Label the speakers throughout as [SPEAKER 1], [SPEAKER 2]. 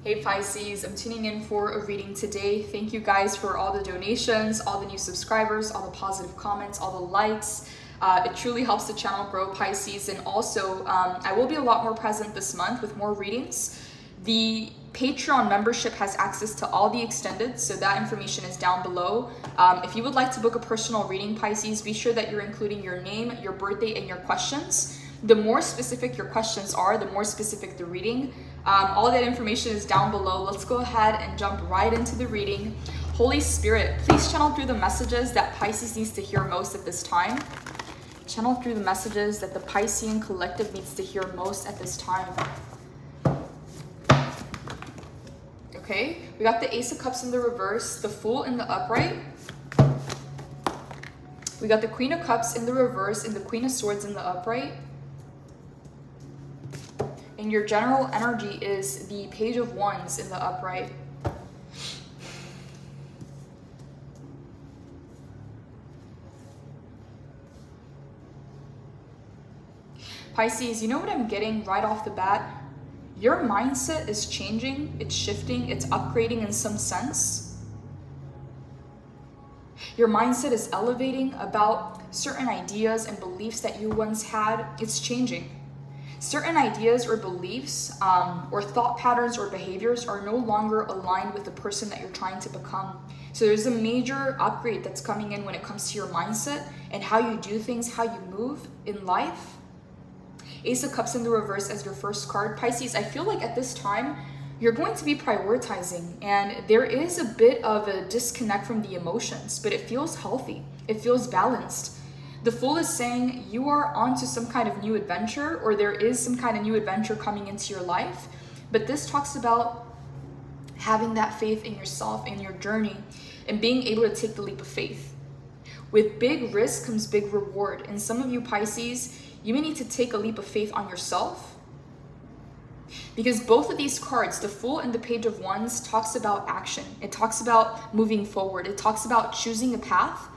[SPEAKER 1] Hey Pisces, I'm tuning in for a reading today. Thank you guys for all the donations, all the new subscribers, all the positive comments, all the likes. It truly helps the channel grow, Pisces. And also, I will be a lot more present this month with more readings. The Patreon membership has access to all the extended, so that information is down below. If you would like to book a personal reading, Pisces, be sure that you're including your name, your birthday, and your questions. The more specific your questions are, the more specific the reading. All that information is down below. Let's go ahead and jump right into the reading. Holy Spirit, please channel through the messages that Pisces needs to hear most at this time. Channel through the messages that the Piscean collective needs to hear most at this time. Okay, we got the Ace of Cups in the reverse, the Fool in the upright. We got the Queen of Cups in the reverse and the Queen of Swords in the upright. And your general energy is the Page of Wands in the upright. Pisces, you know what I'm getting right off the bat? Your mindset is changing, it's shifting, it's upgrading in some sense. Your mindset is elevating about certain ideas and beliefs that you once had. It's changing. Certain ideas or beliefs or thought patterns or behaviors are no longer aligned with the person that you're trying to become. So there's a major upgrade that's coming in when it comes to your mindset and how you do things, how you move in life. Ace of Cups in the reverse as your first card. Pisces, I feel like at this time, you're going to be prioritizing, and there is a bit of a disconnect from the emotions, but it feels healthy. It feels balanced. The Fool is saying you are onto some kind of new adventure, or there is some kind of new adventure coming into your life. But this talks about having that faith in yourself, in your journey, and being able to take the leap of faith. With big risk comes big reward. And some of you Pisces, you may need to take a leap of faith on yourself. Because both of these cards, the Fool and the Page of Wands, talks about action. It talks about moving forward. It talks about choosing a path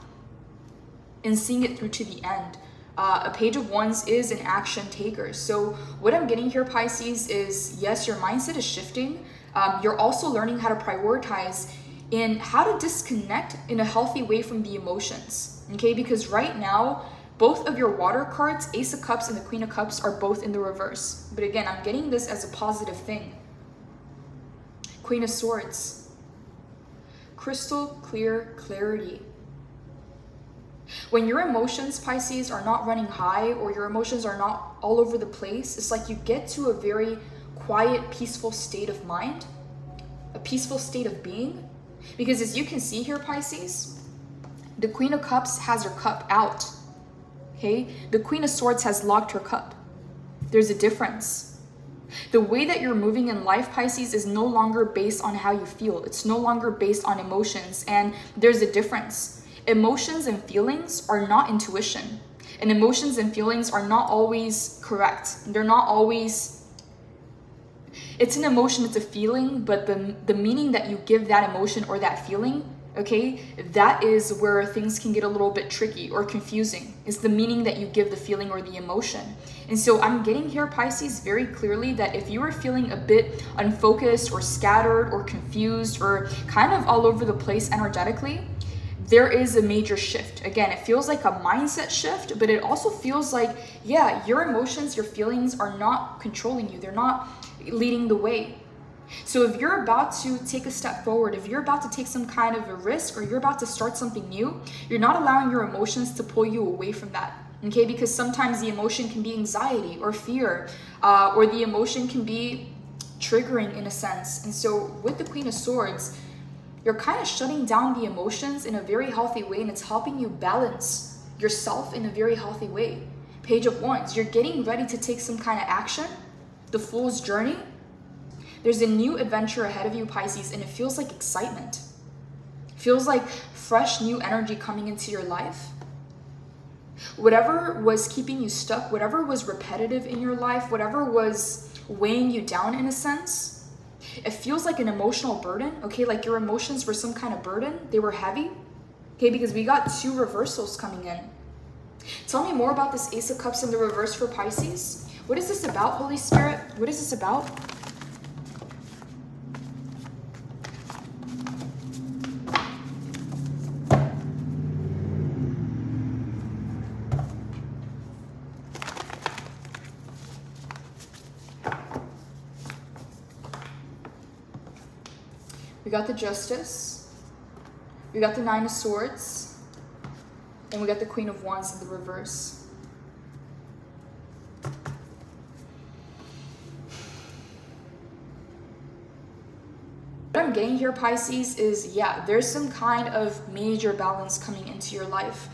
[SPEAKER 1] and seeing it through to the end. A Page of Wands is an action taker. So what I'm getting here, Pisces, is yes, your mindset is shifting. You're also learning how to prioritize and how to disconnect in a healthy way from the emotions. Okay, because right now, both of your water cards, Ace of Cups and the Queen of Cups, are both in the reverse. But again, I'm getting this as a positive thing. Queen of Swords. Crystal clear clarity. When your emotions, Pisces, are not running high or your emotions are not all over the place, it's like you get to a very quiet, peaceful state of mind, a peaceful state of being. Because as you can see here, Pisces, the Queen of Cups has her cup out. Okay? The Queen of Swords has locked her cup. There's a difference. The way that you're moving in life, Pisces, is no longer based on how you feel. It's no longer based on emotions, and there's a difference. Emotions and feelings are not intuition, and emotions and feelings are not always correct. They're not always, it's an emotion, it's a feeling, but the meaning that you give that emotion or that feeling, okay, that is where things can get a little bit tricky or confusing. It's the meaning that you give the feeling or the emotion. And so I'm getting here, Pisces, very clearly that if you are feeling a bit unfocused or scattered or confused or kind of all over the place energetically, there is a major shift. Again, it feels like a mindset shift, but it also feels like, yeah, your emotions, your feelings are not controlling you. They're not leading the way. So if you're about to take a step forward, if you're about to take some kind of a risk, or you're about to start something new, you're not allowing your emotions to pull you away from that. Okay, because sometimes the emotion can be anxiety or fear, or the emotion can be triggering in a sense. And so with the Queen of Swords, you're kind of shutting down the emotions in a very healthy way, and it's helping you balance yourself in a very healthy way. Page of Wands, you're getting ready to take some kind of action. The Fool's journey. There's a new adventure ahead of you, Pisces, and it feels like excitement. It feels like fresh new energy coming into your life. Whatever was keeping you stuck, whatever was repetitive in your life, whatever was weighing you down in a sense, it feels like an emotional burden, okay? Like your emotions were some kind of burden. They were heavy, okay? Because we got two reversals coming in. Tell me more about this Ace of Cups in the reverse for Pisces. What is this about, Holy Spirit? What is this about? We got the Justice. We got the Nine of Swords. And we got the Queen of Wands in the reverse. What I'm getting here, Pisces, is yeah, there's some kind of major balance coming into your life.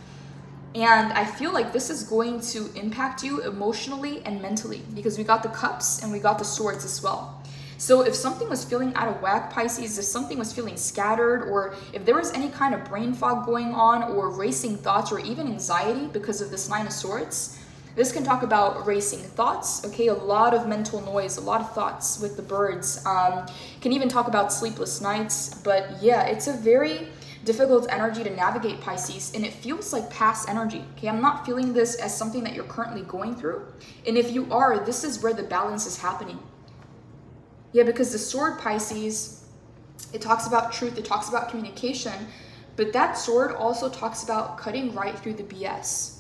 [SPEAKER 1] And I feel like this is going to impact you emotionally and mentally, because we got the Cups and we got the Swords as well. So if something was feeling out of whack, Pisces, if something was feeling scattered, or if there was any kind of brain fog going on, or racing thoughts, or even anxiety because of this Nine of Swords, this can talk about racing thoughts, okay? A lot of mental noise, a lot of thoughts with the birds. Can even talk about sleepless nights. But yeah, it's a very difficult energy to navigate, Pisces, and it feels like past energy, okay? I'm not feeling this as something that you're currently going through. And if you are, this is where the balance is happening. Yeah, because the Sword, Pisces, it talks about truth, it talks about communication, but that Sword also talks about cutting right through the BS.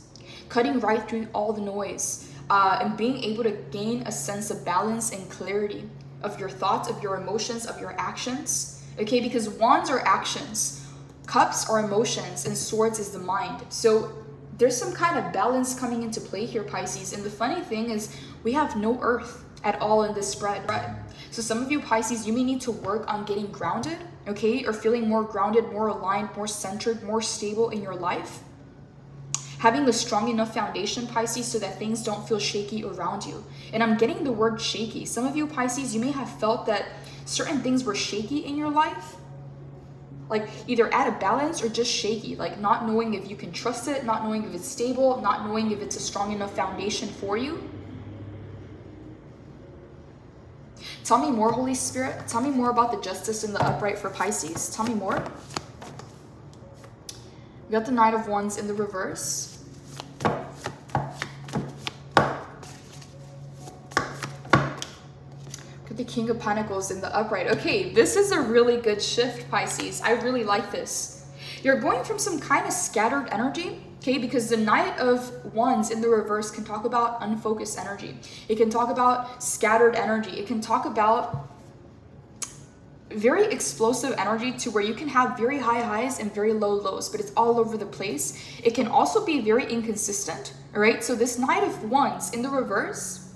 [SPEAKER 1] Cutting right through all the noise, and being able to gain a sense of balance and clarity of your thoughts, of your emotions, of your actions, okay? Because Wands are actions, Cups are emotions, and Swords is the mind. So there's some kind of balance coming into play here, Pisces. And the funny thing is we have no Earth at all in this spread. So some of you, Pisces, you may need to work on getting grounded, okay? Or feeling more grounded, more aligned, more centered, more stable in your life. Having a strong enough foundation, Pisces, so that things don't feel shaky around you. And I'm getting the word shaky. Some of you, Pisces, you may have felt that certain things were shaky in your life. Like either out of balance or just shaky. Like not knowing if you can trust it, not knowing if it's stable, not knowing if it's a strong enough foundation for you. Tell me more, Holy Spirit. Tell me more about the Justice and the Upright for Pisces. Tell me more. We got the Knight of Wands in the reverse. Got the King of Pentacles in the upright. Okay, this is a really good shift, Pisces. I really like this. You're going from some kind of scattered energy, okay, because the Knight of Wands in the reverse can talk about unfocused energy. It can talk about scattered energy. It can talk about very explosive energy to where you can have very high highs and very low lows, but it's all over the place. It can also be very inconsistent, all right? So this Knight of Wands in the reverse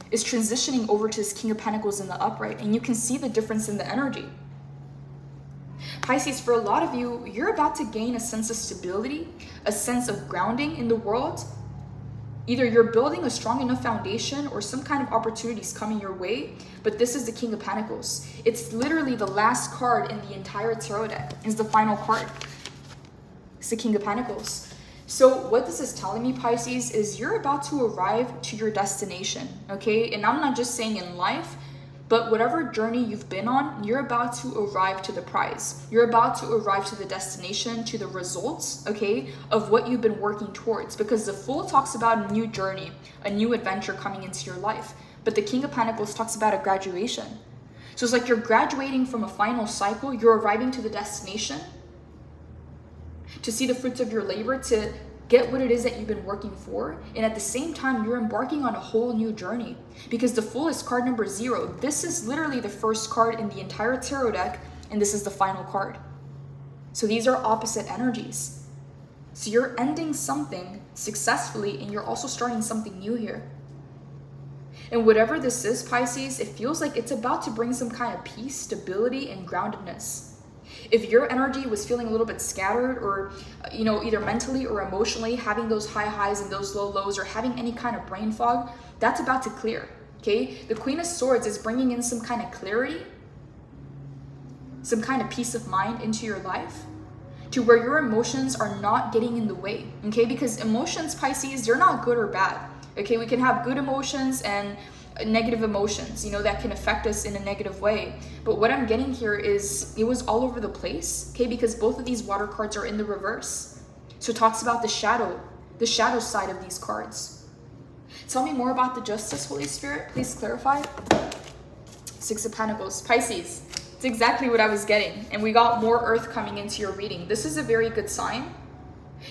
[SPEAKER 1] is transitioning over to this King of Pentacles in the upright, and you can see the difference in the energy. Pisces, for a lot of you, you're about to gain a sense of stability, a sense of grounding in the world. Either you're building a strong enough foundation or some kind of opportunities coming your way, but this is the King of Pentacles. It's literally the last card in the entire tarot deck. It's the final card. It's the King of Pentacles. So what this is telling me, Pisces, is you're about to arrive to your destination, okay? And I'm not just saying in life, but whatever journey you've been on, you're about to arrive to the prize. You're about to arrive to the destination, to the results, okay, of what you've been working towards. Because the Fool talks about a new journey, a new adventure coming into your life. But the King of Pentacles talks about a graduation. So it's like you're graduating from a final cycle, you're arriving to the destination to see the fruits of your labor, to get what it is that you've been working for, and at the same time you're embarking on a whole new journey, because the Fool is card number 0. This is literally the first card in the entire tarot deck, and this is the final card. So these are opposite energies. So you're ending something successfully, and you're also starting something new here. And whatever this is, Pisces, it feels like it's about to bring some kind of peace, stability, and groundedness. If your energy was feeling a little bit scattered, or, you know, either mentally or emotionally, having those high highs and those low lows, or having any kind of brain fog, that's about to clear, okay? The Queen of Swords is bringing in some kind of clarity, some kind of peace of mind into your life, to where your emotions are not getting in the way, okay? Because emotions, Pisces, they're not good or bad, okay? We can have good emotions and negative emotions, you know, that can affect us in a negative way. But what I'm getting here is it was all over the place, okay? Because both of these water cards are in the reverse. So it talks about the shadow side of these cards. Tell me more about the Justice, Holy Spirit. Please clarify. 6 of Pentacles. Pisces, it's exactly what I was getting. And we got more Earth coming into your reading. This is a very good sign.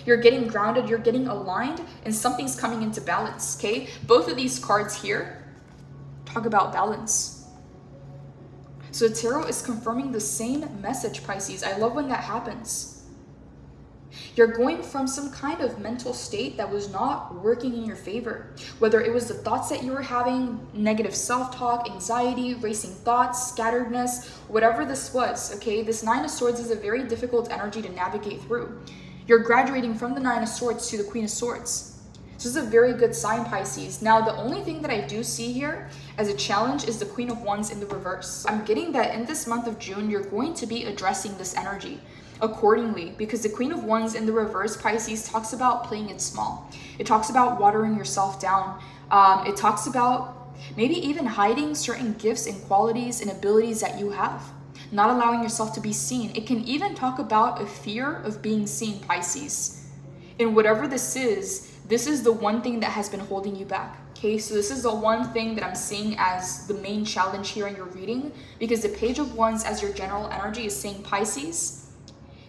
[SPEAKER 1] You're getting grounded, you're getting aligned, and something's coming into balance, okay? Both of these cards here talk about balance. So the tarot is confirming the same message, Pisces. I love when that happens. You're going from some kind of mental state that was not working in your favor. Whether it was the thoughts that you were having, negative self-talk, anxiety, racing thoughts, scatteredness, whatever this was, okay? This Nine of Swords is a very difficult energy to navigate through. You're graduating from the Nine of Swords to the Queen of Swords. So this is a very good sign, Pisces. Now, the only thing that I do see here as a challenge is the Queen of Wands in the reverse. I'm getting that in this month of June, you're going to be addressing this energy accordingly, because the Queen of Wands in the reverse, Pisces, talks about playing it small. It talks about watering yourself down. It talks about maybe even hiding certain gifts and qualities and abilities that you have, not allowing yourself to be seen. It can even talk about a fear of being seen, Pisces. And whatever this is the one thing that has been holding you back. Okay, so this is the one thing that I'm seeing as the main challenge here in your reading, because the Page of Wands as your general energy is saying, Pisces,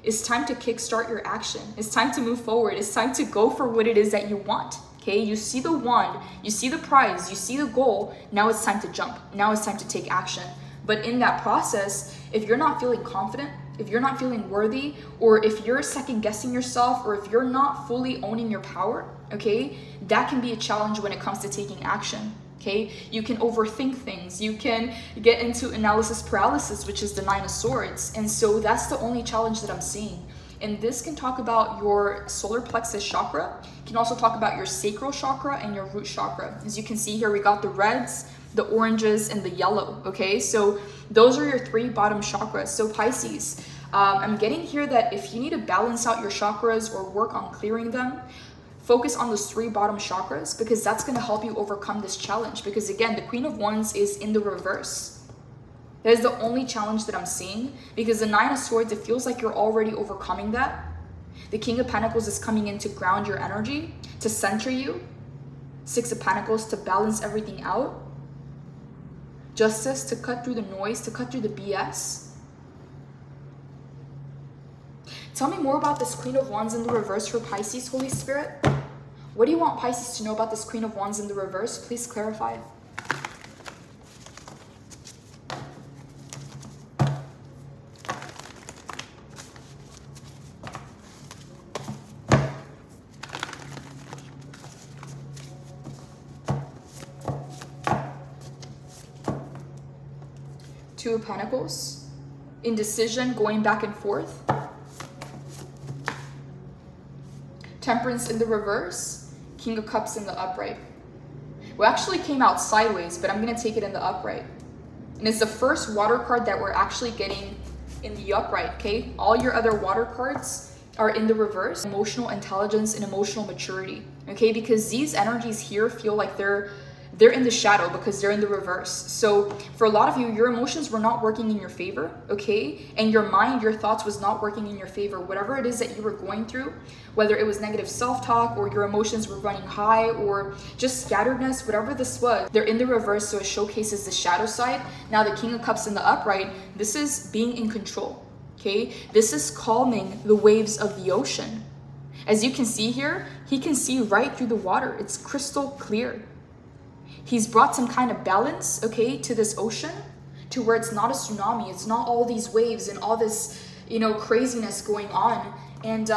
[SPEAKER 1] it's time to kickstart your action. It's time to move forward. It's time to go for what it is that you want. Okay, you see the wand, you see the prize, you see the goal. Now it's time to jump. Now it's time to take action. But in that process, if you're not feeling confident, if you're not feeling worthy, or if you're second guessing yourself, or if you're not fully owning your power, okay, that can be a challenge when it comes to taking action. Okay, you can overthink things, you can get into analysis paralysis, which is the Nine of Swords. And so that's the only challenge that I'm seeing. And this can talk about your solar plexus chakra. It can also talk about your sacral chakra and your root chakra. As you can see here, we got the reds, the oranges, and the yellow. Okay, so those are your three bottom chakras. So Pisces, I'm getting here that if you need to balance out your chakras or work on clearing them, focus on those three bottom chakras, because that's going to help you overcome this challenge. Because again, the Queen of Wands is in the reverse. That is the only challenge that I'm seeing, because the Nine of Swords, it feels like you're already overcoming that. The King of Pentacles is coming in to ground your energy, to center you. Six of Pentacles to balance everything out. Justice to cut through the noise, to cut through the BS. Tell me more about this Queen of Wands in the reverse for Pisces, Holy Spirit. What do you want Pisces to know about this Queen of Wands in the reverse? Please clarify. Two of Pentacles. Indecision, going back and forth. Temperance in the reverse, King of Cups in the upright. We actually came out sideways, but I'm going to take it in the upright. And it's the first water card that we're actually getting in the upright, okay? All your other water cards are in the reverse. Emotional intelligence and emotional maturity, okay? Because these energies here feel like they're in the shadow because they're in the reverse. So for a lot of you, your emotions were not working in your favor, okay? And your mind, your thoughts was not working in your favor. Whatever it is that you were going through, whether it was negative self-talk or your emotions were running high or just scatteredness, whatever this was, they're in the reverse, so it showcases the shadow side. Now the King of Cups in the upright, this is being in control, okay? This is calming the waves of the ocean. As you can see here, he can see right through the water. It's crystal clear. He's brought some kind of balance, okay, to this ocean, to where it's not a tsunami. It's not all these waves and all this, you know, craziness going on. And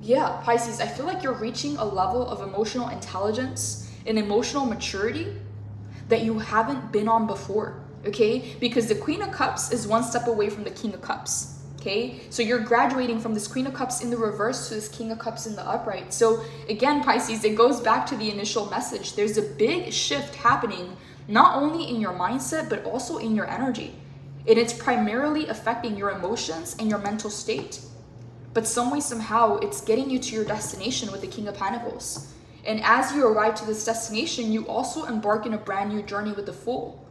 [SPEAKER 1] yeah, Pisces, I feel like you're reaching a level of emotional intelligence and emotional maturity that you haven't been on before, okay? Because the Queen of Cups is one step away from the King of Cups. Okay, so you're graduating from this Queen of Cups in the reverse to this King of Cups in the upright. So again, Pisces, it goes back to the initial message. There's a big shift happening, not only in your mindset, but also in your energy. And it's primarily affecting your emotions and your mental state. But some way, somehow, it's getting you to your destination with the King of Pentacles. And as you arrive to this destination, you also embark in a brand new journey with the Fool.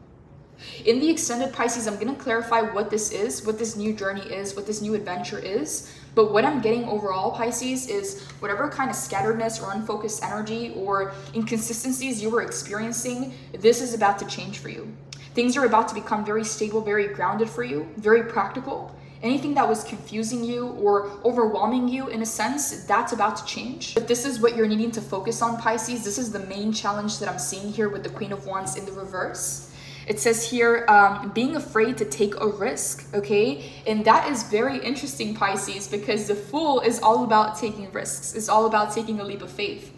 [SPEAKER 1] In the extended Pisces, I'm going to clarify what this is, what this new journey is, what this new adventure is. But what I'm getting overall, Pisces, is whatever kind of scatteredness or unfocused energy or inconsistencies you were experiencing, this is about to change for you. Things are about to become very stable, very grounded for you, very practical. Anything that was confusing you or overwhelming you in a sense, that's about to change. But this is what you're needing to focus on, Pisces. This is the main challenge that I'm seeing here with the Queen of Wands in the reverse. It says here, being afraid to take a risk, okay? And that is very interesting, Pisces, because the Fool is all about taking risks. It's all about taking a leap of faith.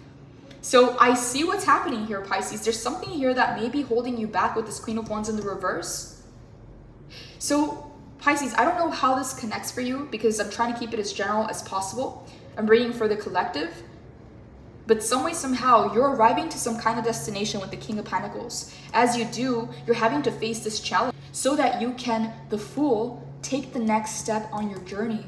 [SPEAKER 1] So I see what's happening here, Pisces. There's something here that may be holding you back with this Queen of Wands in the reverse. So Pisces, I don't know how this connects for you because I'm trying to keep it as general as possible. I'm reading for the collective. But some way, somehow, you're arriving to some kind of destination with the King of Pentacles. As you do, you're having to face this challenge so that you can, the Fool, take the next step on your journey.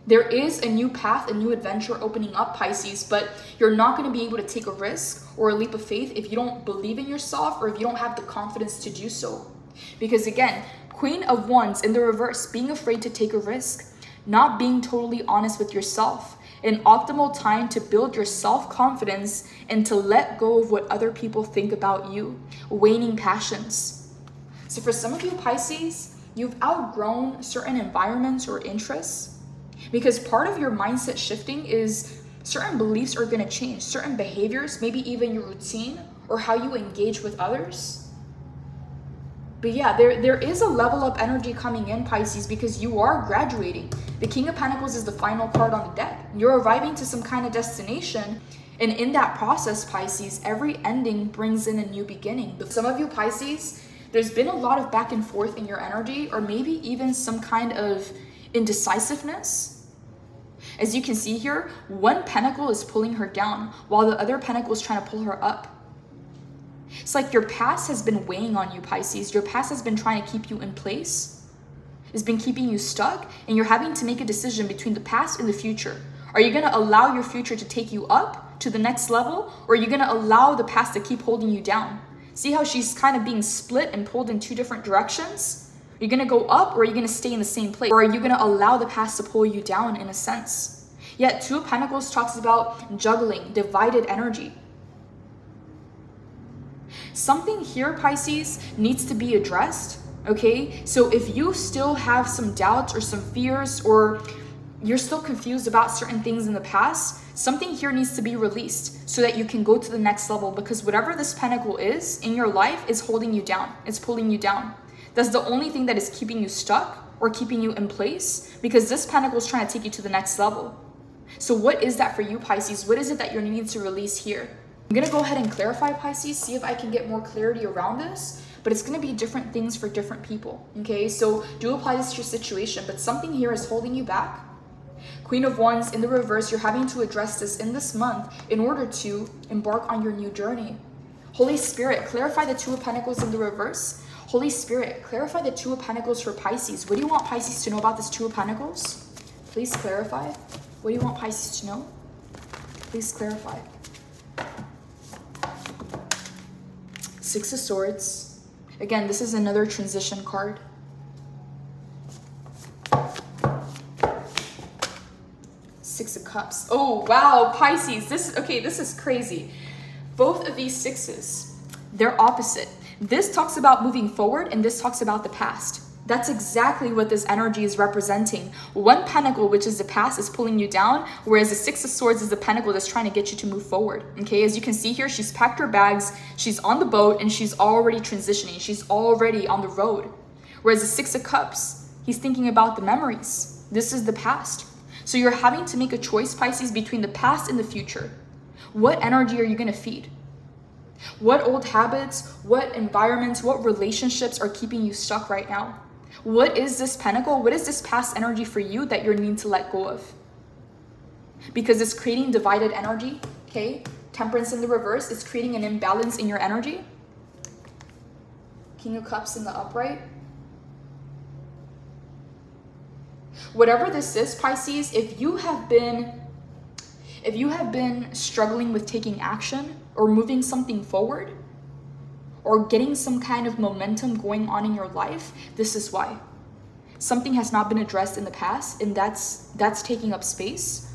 [SPEAKER 1] There is a new path, a new adventure opening up, Pisces, but you're not going to be able to take a risk or a leap of faith if you don't believe in yourself or if you don't have the confidence to do so. Because again, Queen of Wands in the reverse, being afraid to take a risk, not being totally honest with yourself, an optimal time to build your self-confidence and to let go of what other people think about you, waning passions. So for some of you, Pisces, you've outgrown certain environments or interests because part of your mindset shifting is certain beliefs are going to change, certain behaviors, maybe even your routine or how you engage with others. But yeah, there is a level up energy coming in, Pisces, because you are graduating. The King of Pentacles is the final card on the deck. You're arriving to some kind of destination. And in that process, Pisces, every ending brings in a new beginning. Some of you, Pisces, there's been a lot of back and forth in your energy, or maybe even some kind of indecisiveness. As you can see here, one pentacle is pulling her down, while the other pentacle is trying to pull her up. It's like your past has been weighing on you, Pisces. Your past has been trying to keep you in place. It's been keeping you stuck, and you're having to make a decision between the past and the future. Are you going to allow your future to take you up to the next level, or are you going to allow the past to keep holding you down? See how she's kind of being split and pulled in two different directions? Are you going to go up, or are you going to stay in the same place? Or are you going to allow the past to pull you down in a sense? Yet Two of Pentacles talks about juggling, divided energy. Something here, Pisces, needs to be addressed, okay? So if you still have some doubts or some fears, or you're still confused about certain things in the past, something here needs to be released so that you can go to the next level, because whatever this pentacle is in your life is holding you down. It's pulling you down. That's the only thing that is keeping you stuck or keeping you in place, because this pentacle is trying to take you to the next level. So what is that for you, Pisces? What is it that you're needing to release here? I'm going to go ahead and clarify, Pisces, see if I can get more clarity around this, but it's going to be different things for different people, okay? So do apply this to your situation, but something here is holding you back. Queen of Wands in the reverse, you're having to address this in this month in order to embark on your new journey. Holy Spirit, clarify the Two of Pentacles in the reverse. Holy Spirit, clarify the Two of Pentacles for Pisces. What do you want Pisces to know about this Two of Pentacles? Please clarify. What do you want Pisces to know? Please clarify. Six of Swords. Again, this is another transition card. Six of Cups. Oh, wow, Pisces. This is crazy. Both of these sixes, they're opposite. This talks about moving forward, and this talks about the past. That's exactly what this energy is representing. One pentacle, which is the past, is pulling you down, whereas the Six of Swords is the pentacle that's trying to get you to move forward. Okay, as you can see here, she's packed her bags, she's on the boat, and she's already transitioning. She's already on the road. Whereas the Six of Cups, he's thinking about the memories. This is the past. So you're having to make a choice, Pisces, between the past and the future. What energy are you going to feed? What old habits, what environments, what relationships are keeping you stuck right now? What is this pentacle? What is this past energy for you that you're needing to let go of? Because it's creating divided energy, okay? Temperance in the reverse is creating an imbalance in your energy. King of Cups in the upright. Whatever this is, Pisces, if you have been struggling with taking action or moving something forward, or getting some kind of momentum going on in your life, this is why. Something has not been addressed in the past, and that's taking up space.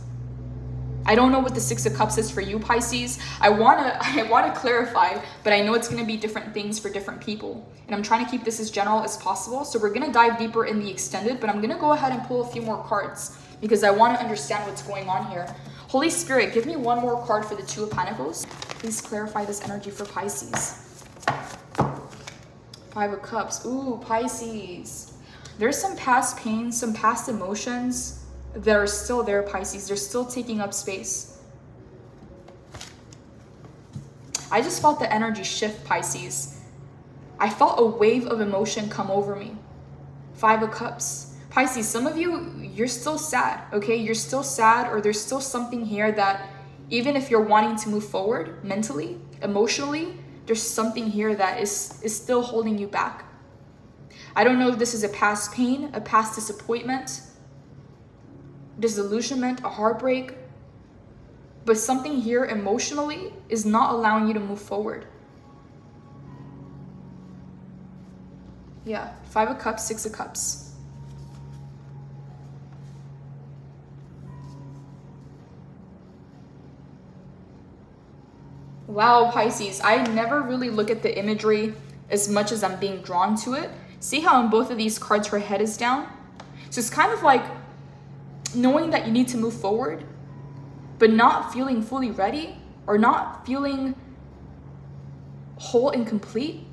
[SPEAKER 1] I don't know what the Six of Cups is for you, Pisces. I wanna clarify, but I know it's gonna be different things for different people. And I'm trying to keep this as general as possible. So we're gonna dive deeper in the extended, but I'm gonna go ahead and pull a few more cards because I wanna understand what's going on here. Holy Spirit, give me one more card for the Two of Pentacles. Please clarify this energy for Pisces. Five of Cups. Ooh, Pisces. There's some past pain, some past emotions that are still there, Pisces. They're still taking up space. I just felt the energy shift, Pisces. I felt a wave of emotion come over me. Five of Cups. Pisces, some of you, you're still sad, okay? You're still sad, or there's still something here that even if you're wanting to move forward mentally, emotionally, there's something here that is still holding you back. I don't know if this is a past pain, a past disappointment, disillusionment, a heartbreak, but something here emotionally is not allowing you to move forward. Yeah, Five of Cups, Six of Cups. Wow, Pisces, I never really look at the imagery as much as I'm being drawn to it. See how in both of these cards her head is down? So it's kind of like knowing that you need to move forward, but not feeling fully ready or not feeling whole and complete,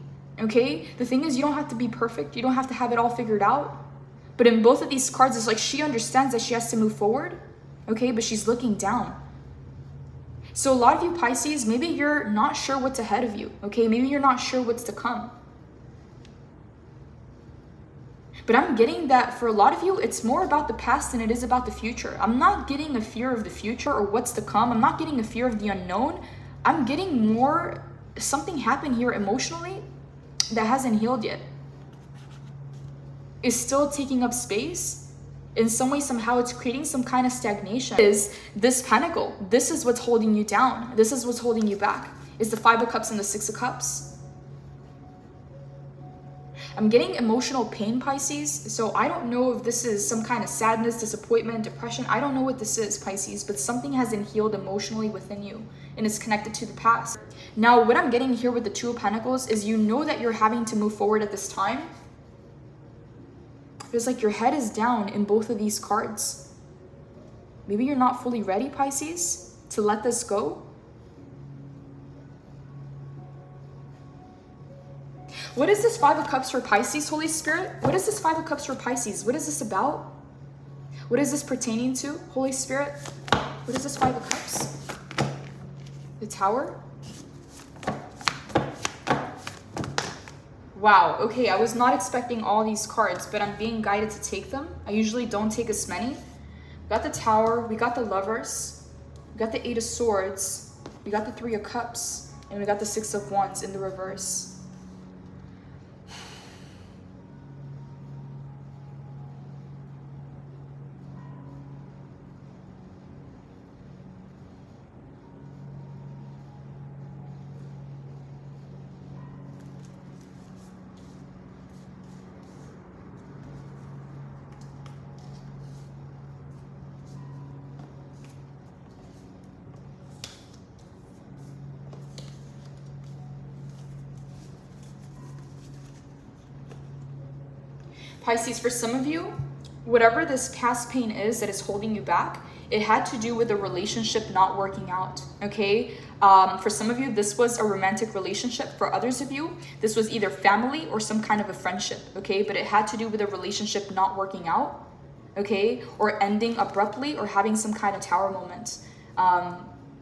[SPEAKER 1] okay? The thing is, you don't have to be perfect. You don't have to have it all figured out. But in both of these cards, it's like she understands that she has to move forward, okay? But she's looking down. So a lot of you Pisces, maybe you're not sure what's ahead of you, okay? Maybe you're not sure what's to come. But I'm getting that for a lot of you, it's more about the past than it is about the future. I'm not getting a fear of the future or what's to come. I'm not getting a fear of the unknown. I'm getting more, something happened here emotionally that hasn't healed yet. It's still taking up space. In some way, somehow, it's creating some kind of stagnation. Is this pentacle? This is what's holding you down. This is what's holding you back. It's the Five of Cups and the Six of Cups. I'm getting emotional pain, Pisces. So I don't know if this is some kind of sadness, disappointment, depression. I don't know what this is, Pisces, but something hasn't healed emotionally within you and it's connected to the past. Now, what I'm getting here with the Two of Pentacles is you know that you're having to move forward at this time. It's like your head is down in both of these cards. Maybe you're not fully ready, Pisces, to let this go. What is this Five of Cups for Pisces, Holy Spirit? What is this Five of Cups for Pisces? What is this about? What is this pertaining to, Holy Spirit? What is this Five of Cups? The Tower? Wow, okay, I was not expecting all these cards, but I'm being guided to take them. I usually don't take as many. We got the Tower, we got the Lovers, we got the Eight of Swords, we got the Three of Cups, and we got the Six of Wands in the reverse. Pisces, for some of you, whatever this past pain is that is holding you back, it had to do with a relationship not working out, okay? For some of you, this was a romantic relationship. For others of you, this was either family or some kind of a friendship, okay? But it had to do with a relationship not working out, okay? Or ending abruptly or having some kind of tower moment.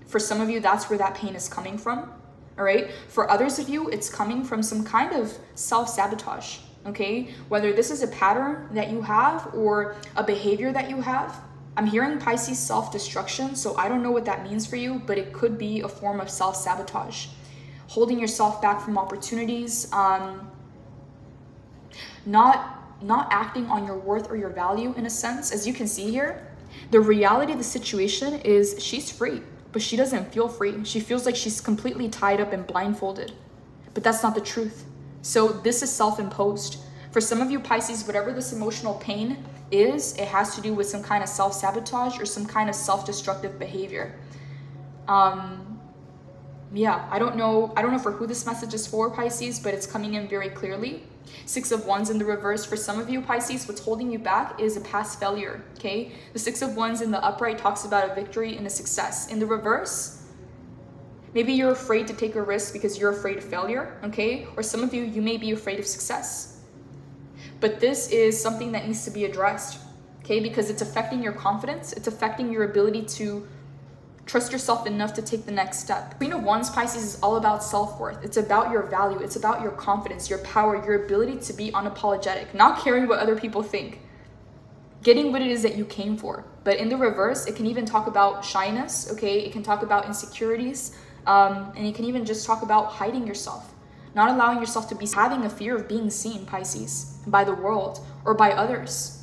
[SPEAKER 1] For some of you, that's where that pain is coming from, all right? For others of you, it's coming from some kind of self-sabotage. Okay, whether this is a pattern that you have or a behavior that you have. I'm hearing Pisces self-destruction, so I don't know what that means for you, but it could be a form of self-sabotage. Holding yourself back from opportunities, not acting on your worth or your value in a sense. As you can see here, the reality of the situation is she's free, but she doesn't feel free. She feels like she's completely tied up and blindfolded, but that's not the truth. So this is self-imposed. For some of you Pisces, whatever this emotional pain is, it has to do with some kind of self-sabotage or some kind of self-destructive behavior. Yeah, I don't know for who this message is for, Pisces, but it's coming in very clearly. Six of Wands in the reverse. For some of you Pisces, what's holding you back is a past failure, okay? The Six of Wands in the upright talks about a victory and a success. In the reverse, Maybe you're afraid to take a risk because you're afraid of failure, okay? Or some of you, you may be afraid of success. But this is something that needs to be addressed, okay? Because it's affecting your confidence. It's affecting your ability to trust yourself enough to take the next step. Queen of Wands, Pisces, is all about self-worth. It's about your value. It's about your confidence, your power, your ability to be unapologetic, not caring what other people think, getting what it is that you came for. But in the reverse, it can even talk about shyness, okay? It can talk about insecurities, and it can even just talk about hiding yourself, not allowing yourself to be, having a fear of being seen, Pisces, by the world or by others.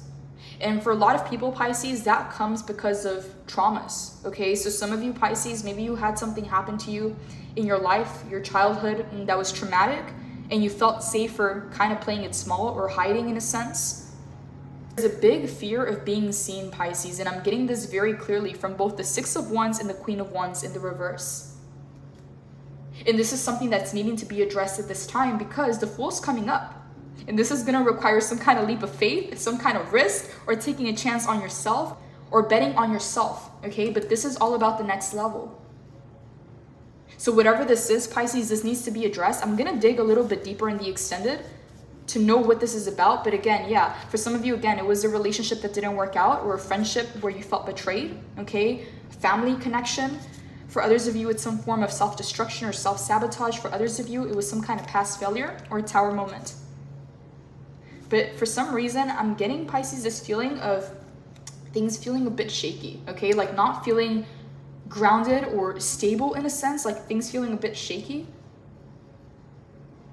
[SPEAKER 1] And for a lot of people, Pisces, that comes because of traumas, okay? So some of you, Pisces, maybe you had something happen to you in your life, your childhood, that was traumatic, and you felt safer kind of playing it small or hiding in a sense. There's a big fear of being seen, Pisces, and I'm getting this very clearly from both the Six of Wands and the Queen of Wands in the reverse. And this is something that's needing to be addressed at this time because the Fool's coming up. And this is going to require some kind of leap of faith, some kind of risk, or taking a chance on yourself, or betting on yourself, okay? But this is all about the next level. So whatever this is, Pisces, this needs to be addressed. I'm going to dig a little bit deeper in the extended to know what this is about. But again, yeah, for some of you, again, it was a relationship that didn't work out, or a friendship where you felt betrayed, okay? Family connection. For others of you, it's some form of self-destruction or self-sabotage. For others of you, it was some kind of past failure or a tower moment. But for some reason, I'm getting, Pisces, this feeling of things feeling a bit shaky, okay? Like not feeling grounded or stable in a sense, like things feeling a bit shaky.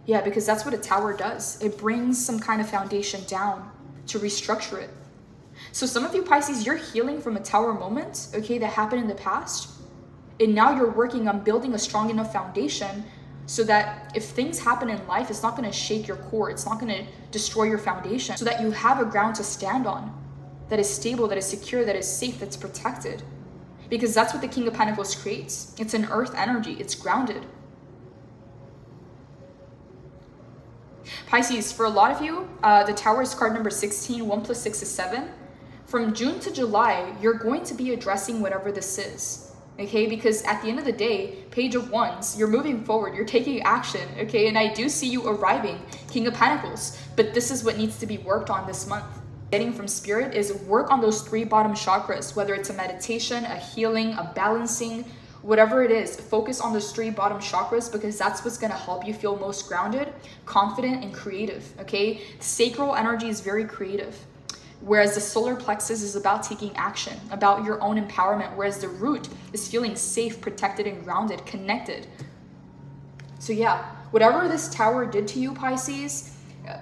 [SPEAKER 1] Yeah, because that's what a tower does. It brings some kind of foundation down to restructure it. So some of you, Pisces, you're healing from a tower moment, okay, that happened in the past. And now you're working on building a strong enough foundation so that if things happen in life, it's not going to shake your core. It's not going to destroy your foundation, so that you have a ground to stand on that is stable, that is secure, that is safe, that's protected. Because that's what the King of Pentacles creates. It's an earth energy. It's grounded. Pisces, for a lot of you, the Tower is card number 16. 1 plus 6 is 7. From June to July, you're going to be addressing whatever this is. Okay, because at the end of the day, Page of Wands, you're moving forward, you're taking action, okay? And I do see you arriving, King of Pentacles, but this is what needs to be worked on this month. Getting from Spirit is work on those 3 bottom chakras, whether it's a meditation, a healing, a balancing, whatever it is, focus on those 3 bottom chakras because that's what's going to help you feel most grounded, confident, and creative, okay? Sacral energy is very creative. Whereas the solar plexus is about taking action, about your own empowerment, whereas the root is feeling safe, protected, and grounded, connected. So yeah, whatever this tower did to you, Pisces,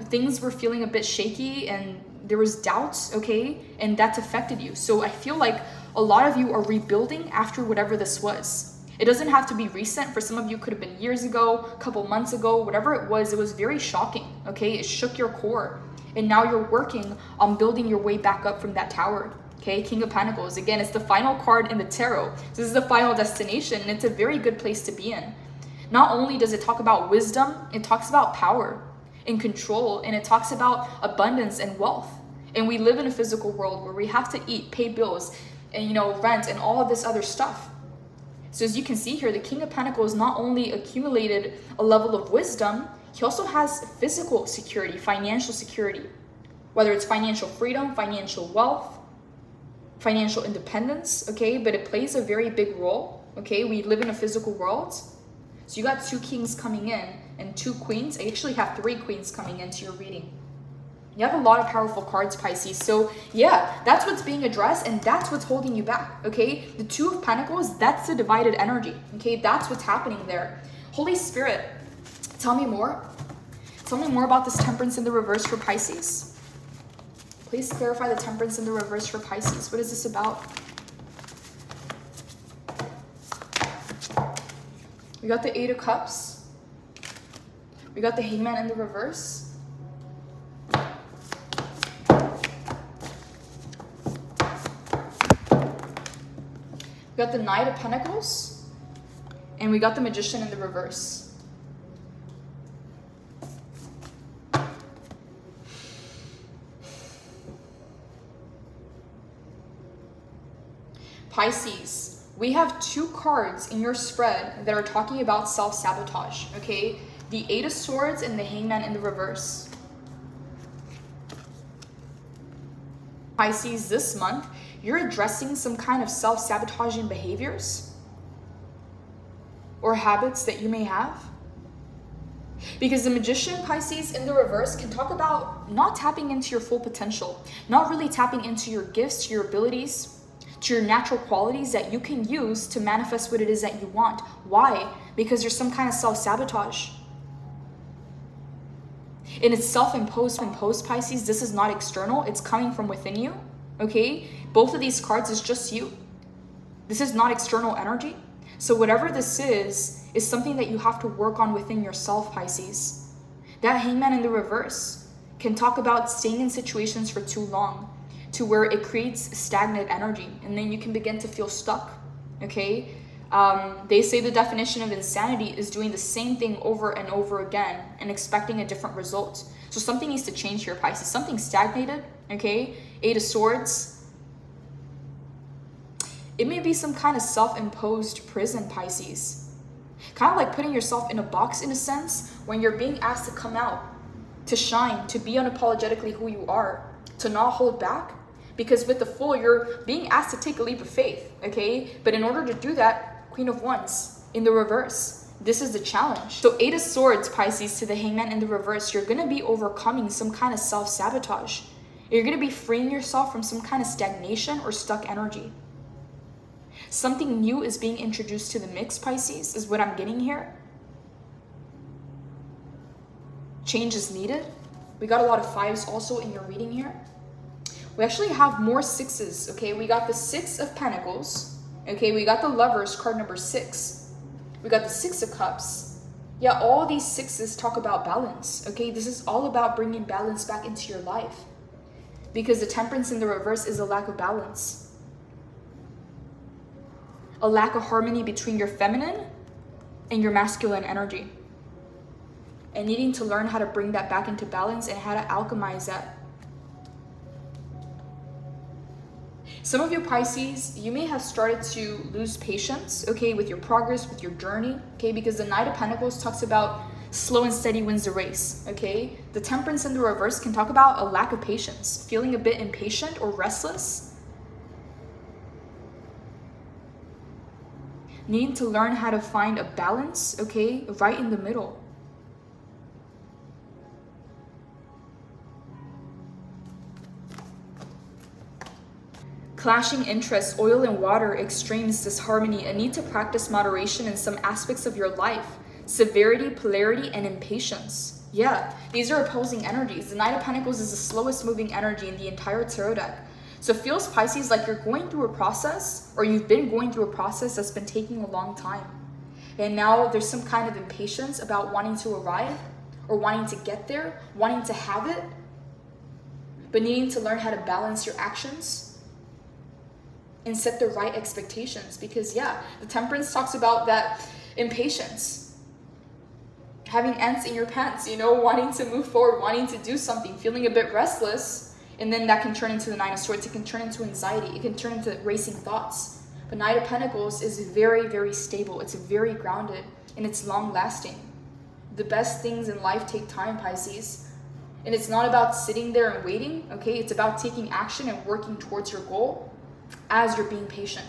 [SPEAKER 1] things were feeling a bit shaky and there was doubts, okay? And that's affected you. So I feel like a lot of you are rebuilding after whatever this was. It doesn't have to be recent. For some of you, it could have been years ago, a couple months ago, whatever it was very shocking, okay? It shook your core. And now you're working on building your way back up from that tower, okay? King of Pentacles. Again, it's the final card in the tarot. This is the final destination, and it's a very good place to be in. Not only does it talk about wisdom, it talks about power and control, and it talks about abundance and wealth. And we live in a physical world where we have to eat, pay bills, and, you know, rent, and all of this other stuff. So as you can see here, the King of Pentacles not only accumulated a level of wisdom, he also has physical security, financial security, whether it's financial freedom, financial wealth, financial independence, okay? But it plays a very big role, okay? We live in a physical world. So you got 2 kings coming in and 2 queens. I actually have 3 queens coming into your reading. You have a lot of powerful cards, Pisces. So yeah, that's what's being addressed and that's what's holding you back, okay? The 2 of Pentacles, that's the divided energy, okay? That's what's happening there. Holy Spirit, tell me more. Tell me more about this Temperance in the reverse for Pisces. Please clarify the Temperance in the reverse for Pisces. What is this about? We got the 8 of Cups. We got the Hangman in the reverse. We got the Knight of Pentacles. And we got the Magician in the reverse. Pisces, we have 2 cards in your spread that are talking about self-sabotage, okay? The 8 of Swords and the Hangman in the reverse. Pisces, this month, you're addressing some kind of self-sabotaging behaviors or habits that you may have. Because the Magician, Pisces, in the reverse can talk about not tapping into your full potential, not really tapping into your gifts, your abilities, to your natural qualities that you can use to manifest what it is that you want. Why? Because there's some kind of self-sabotage. And it's self-imposed, Pisces. This is not external. It's coming from within you, okay? Both of these cards is just you. This is not external energy. So whatever this is something that you have to work on within yourself, Pisces. That Hangman in the reverse can talk about staying in situations for too long to where it creates stagnant energy, and then you can begin to feel stuck, okay? They say the definition of insanity is doing the same thing over and over again and expecting a different result. So something needs to change here, Pisces. Something stagnated, okay? 8 of Swords. It may be some kind of self-imposed prison, Pisces. Kind of like putting yourself in a box in a sense when you're being asked to come out, to shine, to be unapologetically who you are, to not hold back. Because with the Fool, you're being asked to take a leap of faith, okay? But in order to do that, Queen of Wands in the reverse. This is the challenge. So 8 of Swords, Pisces, to the Hangman in the reverse, you're going to be overcoming some kind of self-sabotage. You're going to be freeing yourself from some kind of stagnation or stuck energy. Something new is being introduced to the mix, Pisces, is what I'm getting here. Change is needed. We got a lot of 5s also in your reading here. We actually have more 6s, okay? We got the 6 of Pentacles, okay? We got the Lovers, card number 6. We got the 6 of Cups. Yeah, all these 6s talk about balance, okay? This is all about bringing balance back into your life. Because the Temperance in the reverse is a lack of balance. A lack of harmony between your feminine and your masculine energy. And needing to learn how to bring that back into balance and how to alchemize that. Some of you Pisces, you may have started to lose patience, okay, with your progress, with your journey, okay, because the Knight of Pentacles talks about slow and steady wins the race, okay? The Temperance in the reverse can talk about a lack of patience, feeling a bit impatient or restless. Needing to learn how to find a balance, okay, right in the middle. Clashing interests, oil and water, extremes, disharmony, a need to practice moderation in some aspects of your life, severity, polarity, and impatience. Yeah, these are opposing energies. The Knight of Pentacles is the slowest moving energy in the entire tarot deck. So it feels, Pisces, like you're going through a process, or you've been going through a process that's been taking a long time. And now there's some kind of impatience about wanting to arrive, or wanting to get there, wanting to have it, but needing to learn how to balance your actions and set the right expectations. Because yeah, the Temperance talks about that impatience, having ants in your pants, you know, wanting to move forward, wanting to do something, feeling a bit restless, and then that can turn into the 9 of Swords. It can turn into anxiety. It can turn into racing thoughts. But Knight of Pentacles is very, very stable. It's very grounded, and it's long lasting. The best things in life take time, Pisces. And it's not about sitting there and waiting, okay? It's about taking action and working towards your goal as you're being patient.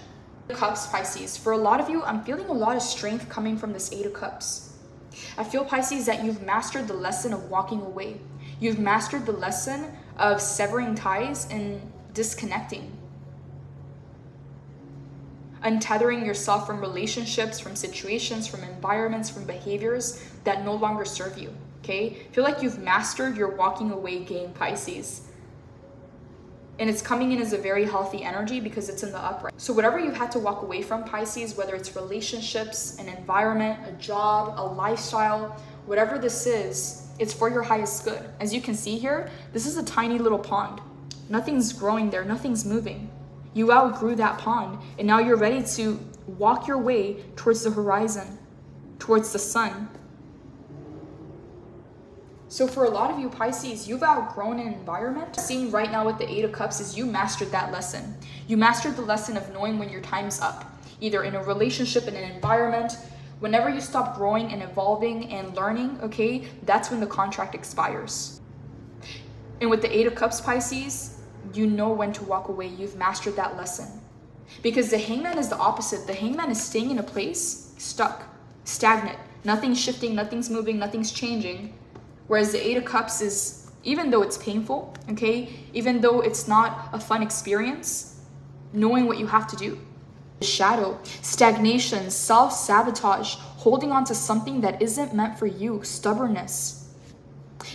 [SPEAKER 1] Cups, Pisces. For a lot of you, I'm feeling a lot of strength coming from this 8 of Cups. I feel, Pisces, that you've mastered the lesson of walking away. You've mastered the lesson of severing ties and disconnecting. Untethering yourself from relationships, from situations, from environments, from behaviors that no longer serve you, okay? I feel like you've mastered your walking away game, Pisces. And it's coming in as a very healthy energy because it's in the upright. So whatever you've had to walk away from, Pisces, whether it's relationships, an environment, a job, a lifestyle, whatever this is, it's for your highest good. As you can see here, this is a tiny little pond. Nothing's growing there, nothing's moving. You outgrew that pond, and now you're ready to walk your way towards the horizon, towards the sun. So for a lot of you Pisces, you've outgrown an environment. Seeing right now with the 8 of Cups is you mastered that lesson. You mastered the lesson of knowing when your time's up. either in a relationship, in an environment. Whenever you stop growing and evolving and learning, okay, that's when the contract expires. And with the 8 of Cups, Pisces, you know when to walk away. You've mastered that lesson. Because the Hangman is the opposite. The Hangman is staying in a place, stuck, stagnant. Nothing's shifting, nothing's moving, nothing's changing. Whereas the 8 of Cups is, even though it's painful, okay, even though it's not a fun experience, knowing what you have to do. The shadow, stagnation, self-sabotage, holding on to something that isn't meant for you, stubbornness.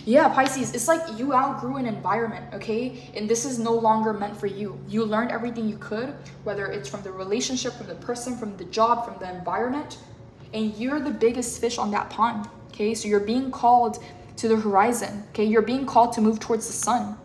[SPEAKER 1] Yeah, Pisces, it's like you outgrew an environment, okay? And this is no longer meant for you. You learned everything you could, whether it's from the relationship, from the person, from the job, from the environment, and you're the biggest fish on that pond, okay? So you're being called to the horizon, okay? You're being called to move towards the sun,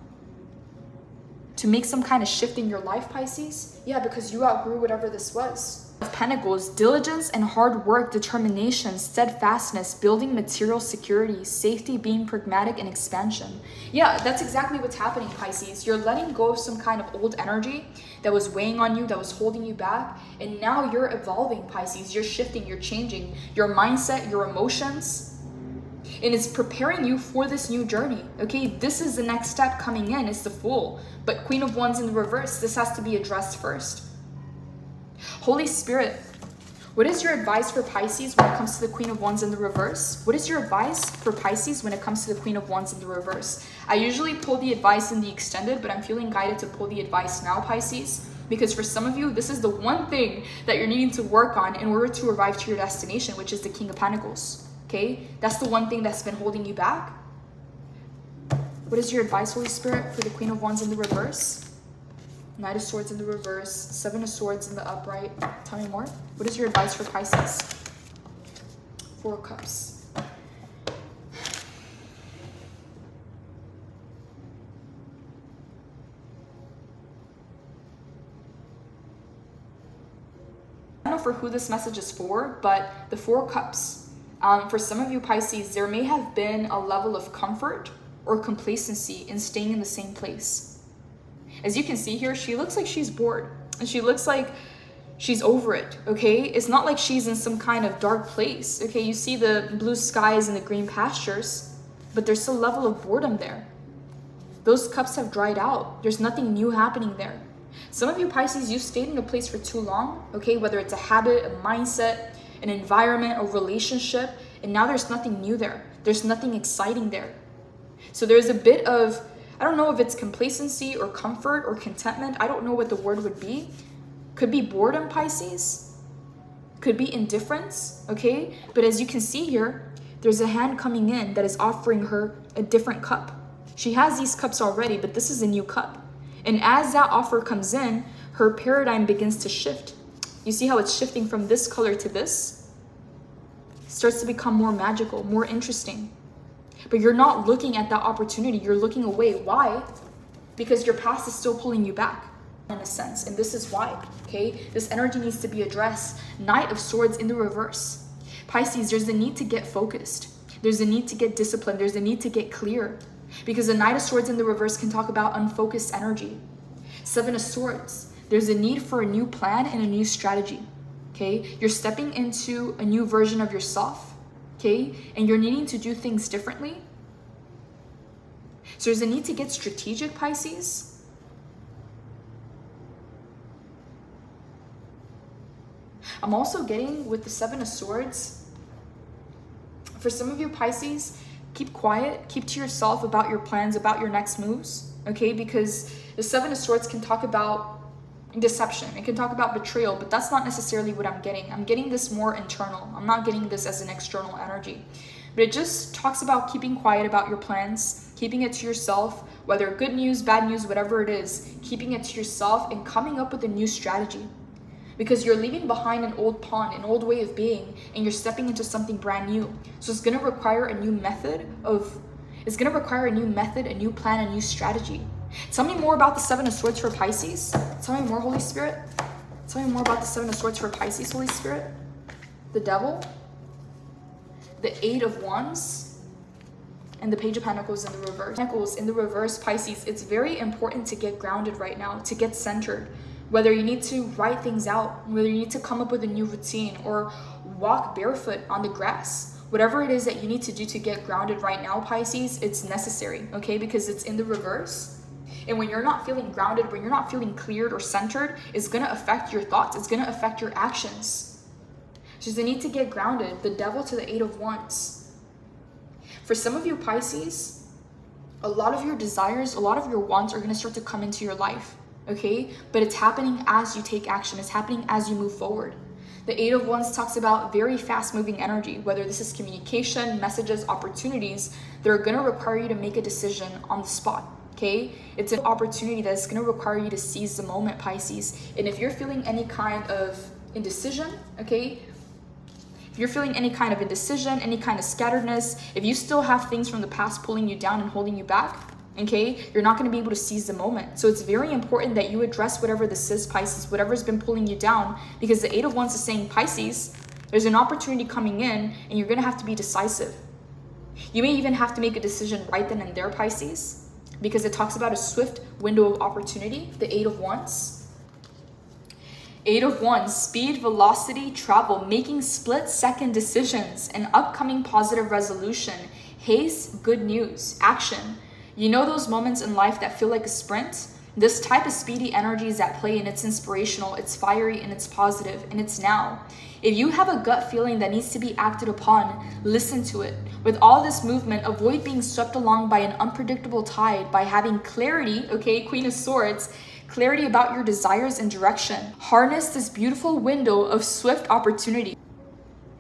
[SPEAKER 1] to make some kind of shift in your life, Pisces. Yeah, because you outgrew whatever this was. Pentacles, diligence and hard work, determination, steadfastness, building material security, safety, being pragmatic, and expansion. Yeah, that's exactly what's happening, Pisces. You're letting go of some kind of old energy that was weighing on you, that was holding you back, and now you're evolving, Pisces. You're shifting, you're changing your mindset, your emotions, and it's preparing you for this new journey, okay? This is the next step coming in. It's the Fool, but Queen of Wands in the reverse. This has to be addressed first. Holy Spirit, what is your advice for Pisces when it comes to the Queen of Wands in the reverse? What is your advice for Pisces when it comes to the Queen of Wands in the reverse? I usually pull the advice in the extended, but I'm feeling guided to pull the advice now, Pisces, because for some of you, this is the one thing that you're needing to work on in order to arrive to your destination, which is the King of Pentacles, okay? That's the one thing that's been holding you back. What is your advice, Holy Spirit, for the Queen of Wands in the reverse? Knight of Swords in the reverse, 7 of Swords in the upright. Tell me more. What is your advice for Pisces? 4 of Cups. I don't know for who this message is for, but the 4 Cups. For some of you, Pisces, there may have been a level of comfort or complacency in staying in the same place. As you can see here, she looks like she's bored and she looks like she's over it, okay? It's not like she's in some kind of dark place, okay? You see the blue skies and the green pastures, but there's a level of boredom there. Those cups have dried out. There's nothing new happening there. Some of you, Pisces, you've stayed in a place for too long, okay? Whether it's a habit, a mindset, an environment, a relationship, and now there's nothing new there. There's nothing exciting there. So there's a bit of, I don't know if it's complacency or comfort or contentment. I don't know what the word would be. Could be boredom, Pisces. Could be indifference, okay? But as you can see here, there's a hand coming in that is offering her a different cup. She has these cups already, but this is a new cup. And as that offer comes in, her paradigm begins to shift. You see how it's shifting from this color to this? It starts to become more magical, more interesting. But you're not looking at that opportunity. You're looking away. Why? Because your past is still pulling you back in a sense. And this is why, okay? This energy needs to be addressed. Knight of Swords in the reverse. Pisces, there's a need to get focused. There's a need to get disciplined. There's a need to get clear. Because the Knight of Swords in the reverse can talk about unfocused energy. 7 of Swords. There's a need for a new plan and a new strategy, okay? You're stepping into a new version of yourself. Okay, and you're needing to do things differently. So there's a need to get strategic, Pisces. I'm also getting with the 7 of Swords. For some of you, Pisces, keep quiet, keep to yourself about your plans, about your next moves, okay? Because the 7 of Swords can talk about deception. It can talk about betrayal, but that's not necessarily what I'm getting. I'm getting this more internal. I'm not getting this as an external energy. But it just talks about keeping quiet about your plans, keeping it to yourself, whether good news, bad news, whatever it is, keeping it to yourself and coming up with a new strategy. Because you're leaving behind an old pond, an old way of being, and you're stepping into something brand new. So it's going to require a new method, a new plan, a new strategy. Tell me more about the 7 of Swords for Pisces. Tell me more, Holy Spirit. Tell me more about the 7 of Swords for Pisces, Holy Spirit. The Devil, the 8 of Wands, and the Page of Pentacles in the reverse. Pentacles in the reverse, Pisces, it's very important to get grounded right now, to get centered. Whether you need to write things out, whether you need to come up with a new routine or walk barefoot on the grass, whatever it is that you need to do to get grounded right now, Pisces, it's necessary, okay? Because it's in the reverse. And when you're not feeling grounded, when you're not feeling cleared or centered, it's going to affect your thoughts. It's going to affect your actions. So you need to get grounded. The Devil to the 8 of Wands. For some of you, Pisces, a lot of your desires, a lot of your wants are going to start to come into your life, okay? But it's happening as you take action. It's happening as you move forward. The 8 of Wands talks about very fast-moving energy, whether this is communication, messages, opportunities. They're going to require you to make a decision on the spot. Okay, it's an opportunity that's going to require you to seize the moment, Pisces. And if you're feeling any kind of indecision, okay, if you're feeling any kind of indecision, any kind of scatteredness, if you still have things from the past pulling you down and holding you back, okay, you're not going to be able to seize the moment. So it's very important that you address whatever this is, Pisces, whatever's been pulling you down, because the 8 of Wands is saying, Pisces, there's an opportunity coming in and you're going to have to be decisive. You may even have to make a decision right then and there, Pisces, because it talks about a swift window of opportunity, the 8 of Wands. 8 of Wands, speed, velocity, travel, making split-second decisions, an upcoming positive resolution, haste, good news, action. You know those moments in life that feel like a sprint? This type of speedy energy is at play, and it's inspirational, it's fiery, and it's positive, and it's now. If you have a gut feeling that needs to be acted upon, listen to it. With all this movement, avoid being swept along by an unpredictable tide by having clarity, okay, Queen of Swords, clarity about your desires and direction. Harness this beautiful window of swift opportunity.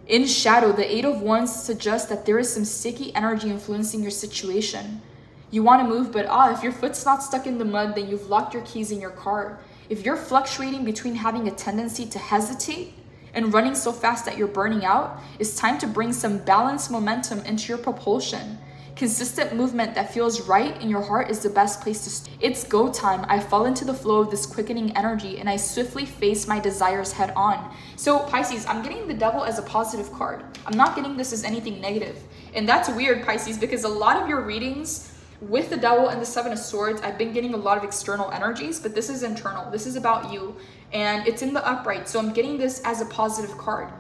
[SPEAKER 1] In shadow, the 8 of Wands suggests that there is some sticky energy influencing your situation. You want to move, but if your foot's not stuck in the mud, then you've locked your keys in your car. If you're fluctuating between having a tendency to hesitate and running so fast that you're burning out, it's time to bring some balanced momentum into your propulsion. Consistent movement that feels right in your heart is the best place to start. It's go time. I fall into the flow of this quickening energy and I swiftly face my desires head on. So Pisces, I'm getting the Devil as a positive card. I'm not getting this as anything negative. And that's weird, Pisces, because a lot of your readings with the Devil and the 7 of Swords, I've been getting a lot of external energies, but this is internal. This is about you, and it's in the upright. So I'm getting this as a positive card.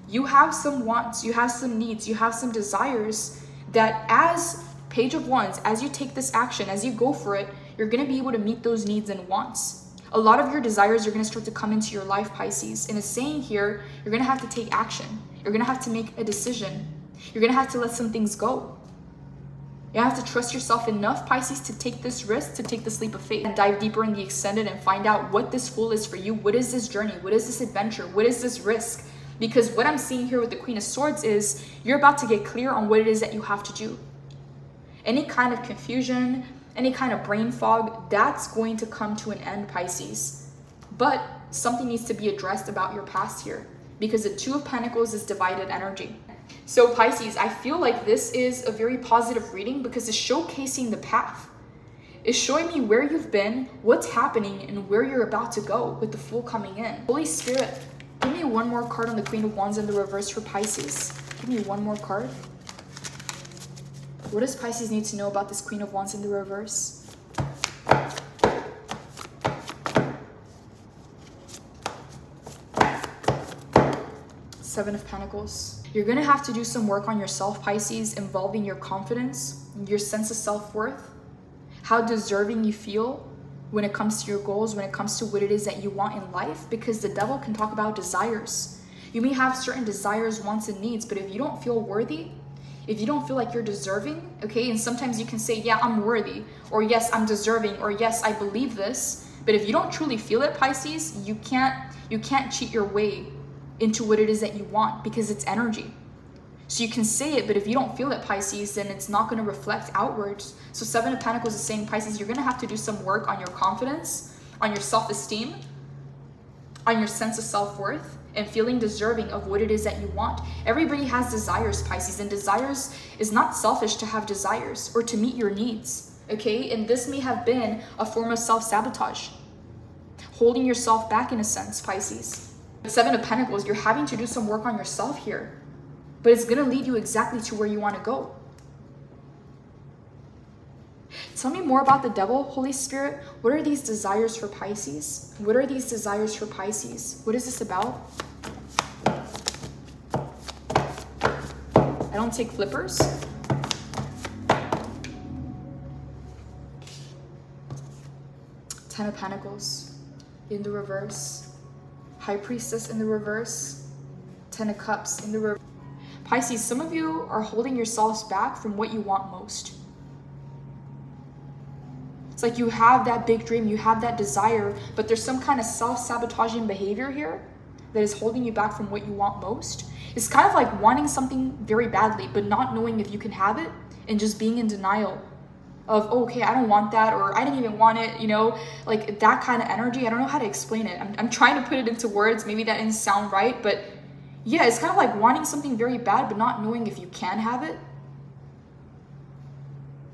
[SPEAKER 1] You have some wants, you have some needs, you have some desires that as Page of Wands, as you take this action, as you go for it, you're going to be able to meet those needs and wants. A lot of your desires are going to start to come into your life, Pisces. And it's saying here, you're going to have to take action. You're going to have to make a decision. You're going to have to let some things go. You have to trust yourself enough, Pisces, to take this risk, to take this leap of faith and dive deeper in the extended and find out what this Fool is for you. What is this journey? What is this adventure? What is this risk? Because what I'm seeing here with the Queen of Swords is you're about to get clear on what it is that you have to do. Any kind of confusion, any kind of brain fog, that's going to come to an end, Pisces. But something needs to be addressed about your past here, because the 2 of Pentacles is divided energy. So Pisces, I feel like this is a very positive reading because it's showcasing the path. It's showing me where you've been, what's happening, and where you're about to go with the Fool coming in. Holy Spirit, give me one more card on the Queen of Wands in the reverse for Pisces. Give me one more card. What does Pisces need to know about this Queen of Wands in the reverse? Seven of Pentacles. You're going to have to do some work on yourself, Pisces, involving your confidence, your sense of self-worth, how deserving you feel when it comes to your goals, when it comes to what it is that you want in life, because the Devil can talk about desires. You may have certain desires, wants, and needs, but if you don't feel worthy, if you don't feel like you're deserving, okay, and sometimes you can say, yeah, I'm worthy, or yes, I'm deserving, or yes, I believe this, but if you don't truly feel it, Pisces, you can't cheat your way into what it is that you want, because it's energy. So you can say it, but if you don't feel it, Pisces, then it's not going to reflect outwards. So 7 of Pentacles is saying, Pisces, you're going to have to do some work on your confidence, on your self-esteem, on your sense of self-worth, and feeling deserving of what it is that you want. Everybody has desires, Pisces, and desires is not selfish to have desires or to meet your needs, okay? And this may have been a form of self-sabotage, holding yourself back in a sense, Pisces. 7 of Pentacles, you're having to do some work on yourself here, but it's going to lead you exactly to where you want to go. Tell me more about the devil, Holy Spirit. What are these desires for Pisces? What are these desires for Pisces? What is this about? I don't take flippers. Ten of Pentacles in the reverse. High Priestess in the reverse. Ten of Cups in the reverse. Pisces, some of you are holding yourselves back from what you want most. It's like you have that big dream, you have that desire, but there's some kind of self-sabotaging behavior here that is holding you back from what you want most. It's kind of like wanting something very badly, but not knowing if you can have it and just being in denial of, oh, okay, I don't want that, or I didn't even want it, you know, like that kind of energy. I don't know how to explain it. I'm trying to put it into words. Maybe that didn't sound right, but yeah, it's kind of like wanting something very bad, but not knowing if you can have it.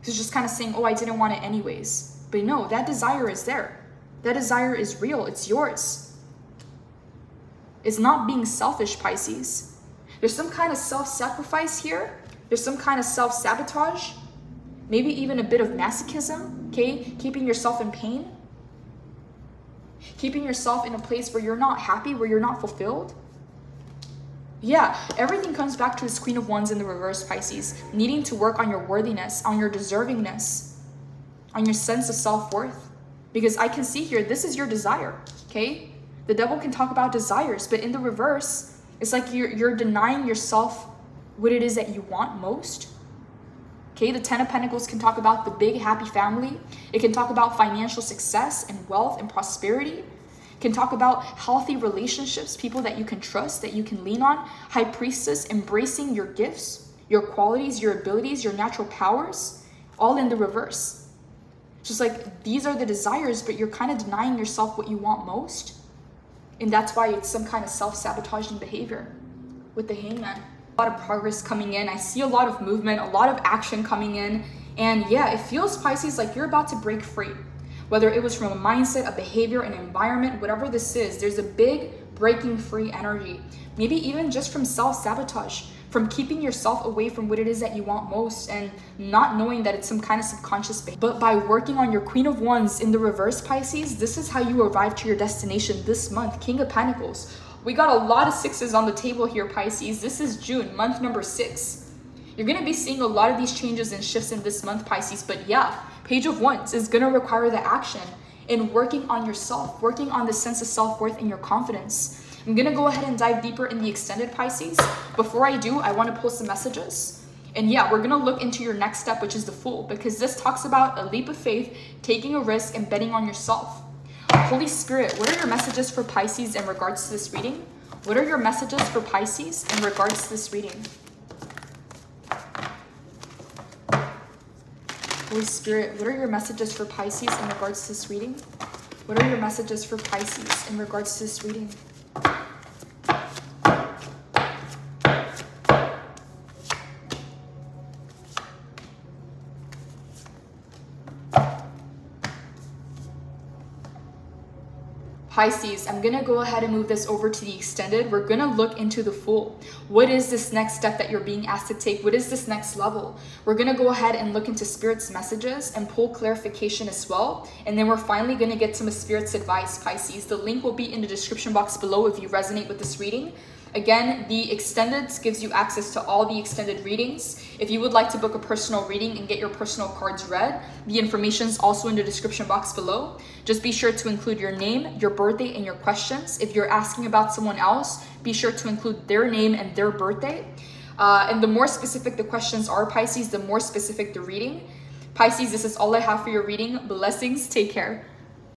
[SPEAKER 1] It's just kind of saying, oh, I didn't want it anyways. But no, that desire is there. That desire is real. It's yours. It's not being selfish, Pisces. There's some kind of self-sacrifice here. There's some kind of self-sabotage. Maybe even a bit of masochism, okay? Keeping yourself in pain. Keeping yourself in a place where you're not happy, where you're not fulfilled. Yeah, everything comes back to this Queen of Wands in the reverse, Pisces. Needing to work on your worthiness, on your deservingness, on your sense of self-worth. Because I can see here, this is your desire, okay? The devil can talk about desires, but in the reverse, it's like you're denying yourself what it is that you want most. Okay, the Ten of Pentacles can talk about the big happy family. It can talk about financial success and wealth and prosperity. It can talk about healthy relationships, people that you can trust, that you can lean on. High Priestess, embracing your gifts, your qualities, your abilities, your natural powers, all in the reverse. Just like these are the desires, but you're kind of denying yourself what you want most. And that's why it's some kind of self-sabotaging behavior with the Hangman. A lot of progress coming in. I see a lot of movement, a lot of action coming in. And yeah, it feels, Pisces, like you're about to break free. Whether it was from a mindset, a behavior, an environment, whatever this is, there's a big breaking free energy. Maybe even just from self-sabotage, from keeping yourself away from what it is that you want most and not knowing that it's some kind of subconscious behavior. But by working on your Queen of Wands in the reverse, Pisces, this is how you arrive to your destination this month. King of Pentacles. We got a lot of sixes on the table here, Pisces. This is June, month number 6. You're going to be seeing a lot of these changes and shifts in this month, Pisces. But yeah, Page of Wands is going to require the action in working on yourself, working on the sense of self-worth and your confidence. I'm going to go ahead and dive deeper in the extended, Pisces. Before I do, I want to pull some messages. And yeah, we're going to look into your next step, which is the Fool, because this talks about a leap of faith, taking a risk, and betting on yourself. Holy Spirit, what are your messages for Pisces in regards to this reading? What are your messages for Pisces in regards to this reading? Holy Spirit, what are your messages for Pisces in regards to this reading? What are your messages for Pisces in regards to this reading? Pisces, I'm going to go ahead and move this over to the extended. We're going to look into the Fool. What is this next step that you're being asked to take? What is this next level? We're going to go ahead and look into Spirit's messages and pull clarification as well. And then we're finally going to get some of Spirit's advice, Pisces. The link will be in the description box below if you resonate with this reading. Again, the extended gives you access to all the extended readings. If you would like to book a personal reading and get your personal cards read, the information is also in the description box below. Just be sure to include your name, your birthday, and your questions. If you're asking about someone else, be sure to include their name and their birthday. And the more specific the questions are, Pisces, the more specific the reading. Pisces, this is all I have for your reading. Blessings. Take care.